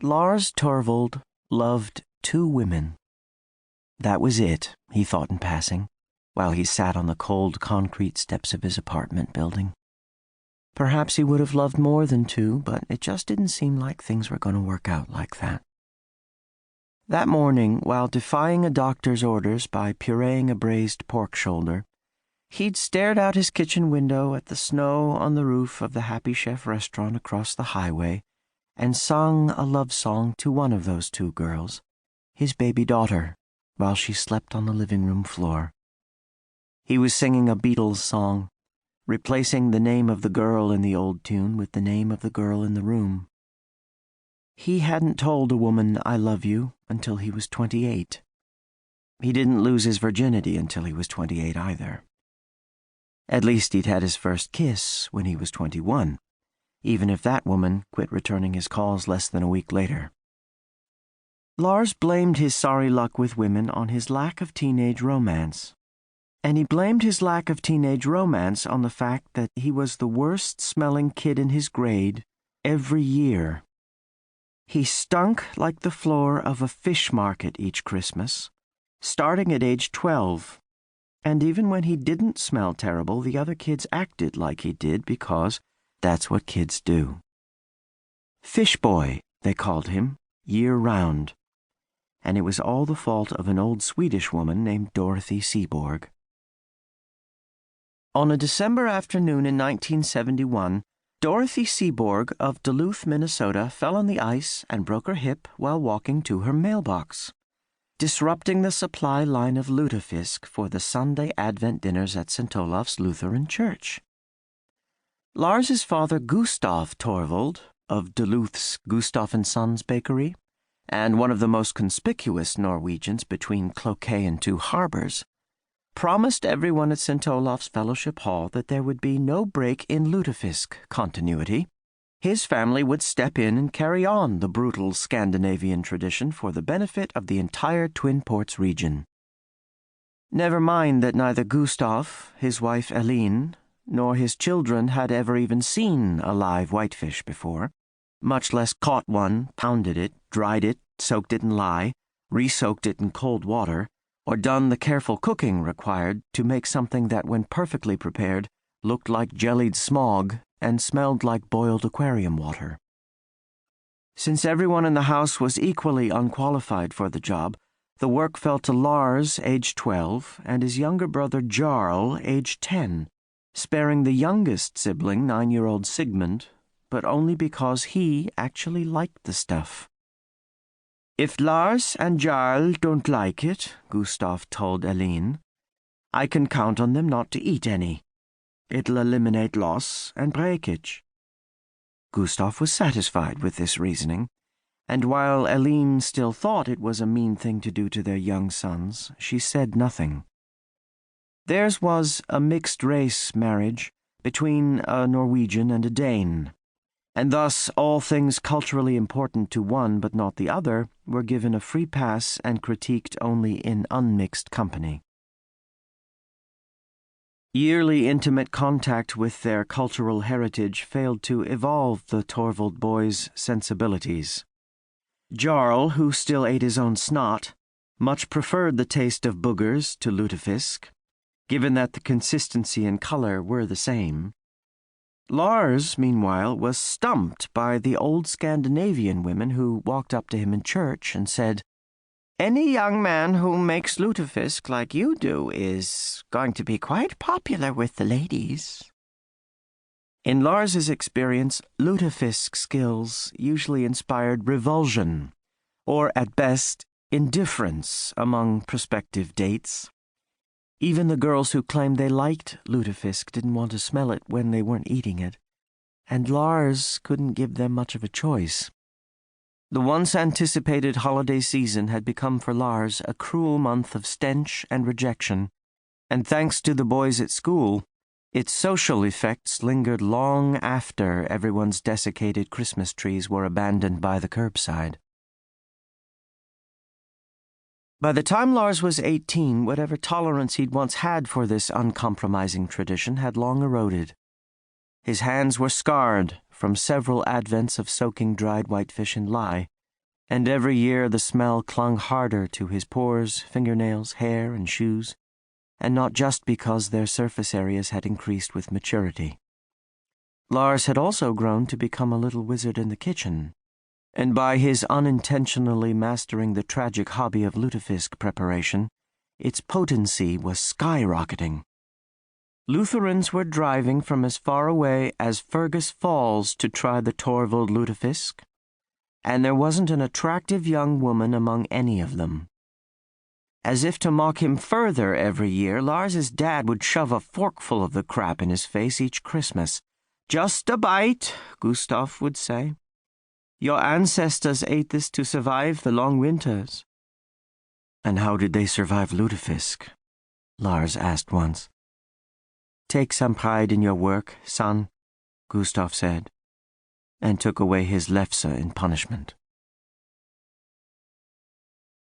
Lars Thorvald loved 2 women. That was it, he thought in passing, while he sat on the cold concrete steps of his apartment building. Perhaps he would have loved more than 2, but it just didn't seem like things were going to work out like that. That morning, while defying a doctor's orders by pureeing a braised pork shoulder, he'd stared out his kitchen window at the snow on the roof of the Happy Chef restaurant across the highway and sung a love song to one of those 2 girls, his baby daughter, while she slept on the living room floor. He was singing a Beatles song, replacing the name of the girl in the old tune with the name of the girl in the room. He hadn't told a woman, "I love you," until he was 28. He didn't lose his virginity until he was 28 either. At least he'd had his first kiss when he was 21, even if that woman quit returning his calls less than a week later. Lars blamed his sorry luck with women on his lack of teenage romance. And he blamed his lack of teenage romance on the fact that he was the worst-smelling kid in his grade every year. He stunk like the floor of a fish market each Christmas, starting at age 12. And even when he didn't smell terrible, the other kids acted like he did because that's what kids do. Fish boy, they called him, year-round. And it was all the fault of an old Swedish woman named Dorothy Seaborg. On a December afternoon in 1971, Dorothy Seaborg of Duluth, Minnesota, fell on the ice and broke her hip while walking to her mailbox, disrupting the supply line of lutefisk for the Sunday Advent dinners at St. Olaf's Lutheran Church. Lars's father, Gustav Thorvald, of Duluth's Gustav & Sons Bakery, and one of the most conspicuous Norwegians between Cloquet and 2 harbors, promised everyone at St. Olaf's Fellowship Hall that there would be no break in lutefisk continuity. His family would step in and carry on the brutal Scandinavian tradition for the benefit of the entire Twin Ports region. Never mind that neither Gustav, his wife Eline, nor his children had ever even seen a live whitefish before, much less caught one, pounded it, dried it, soaked it in lye, re-soaked it in cold water, or done the careful cooking required to make something that, when perfectly prepared, looked like jellied smog and smelled like boiled aquarium water. Since everyone in the house was equally unqualified for the job, the work fell to Lars, age 12, and his younger brother Jarl, age 10, sparing the youngest sibling, 9-year-old Sigmund, but only because he actually liked the stuff. "If Lars and Jarl don't like it," Gustav told Eline, "I can count on them not to eat any. It'll eliminate loss and breakage." Gustav was satisfied with this reasoning, and while Eline still thought it was a mean thing to do to their young sons, she said nothing. Theirs was a mixed-race marriage between a Norwegian and a Dane, and thus all things culturally important to one but not the other were given a free pass and critiqued only in unmixed company. Yearly intimate contact with their cultural heritage failed to evolve the Thorvald boys' sensibilities. Jarl, who still ate his own snot, much preferred the taste of boogers to lutefisk, given that the consistency and color were the same. Lars, meanwhile, was stumped by the old Scandinavian women who walked up to him in church and said, "Any young man who makes lutefisk like you do is going to be quite popular with the ladies." In Lars's experience, lutefisk skills usually inspired revulsion, or at best, indifference among prospective dates. Even the girls who claimed they liked lutefisk didn't want to smell it when they weren't eating it, and Lars couldn't give them much of a choice. The once-anticipated holiday season had become for Lars a cruel month of stench and rejection, and thanks to the boys at school, its social effects lingered long after everyone's desiccated Christmas trees were abandoned by the curbside. By the time Lars was 18, whatever tolerance he'd once had for this uncompromising tradition had long eroded. His hands were scarred from several advents of soaking dried whitefish in lye, and every year the smell clung harder to his pores, fingernails, hair, and shoes, and not just because their surface areas had increased with maturity. Lars had also grown to become a little wizard in the kitchen, and by his unintentionally mastering the tragic hobby of lutefisk preparation, its potency was skyrocketing. Lutherans were driving from as far away as Fergus Falls to try the Thorvald lutefisk, and there wasn't an attractive young woman among any of them. As if to mock him further every year, Lars's dad would shove a forkful of the crap in his face each Christmas. "Just a bite," Gustav would say. "Your ancestors ate this to survive the long winters." "And how did they survive lutefisk?" Lars asked once. "Take some pride in your work, son," Gustav said, and took away his lefse in punishment.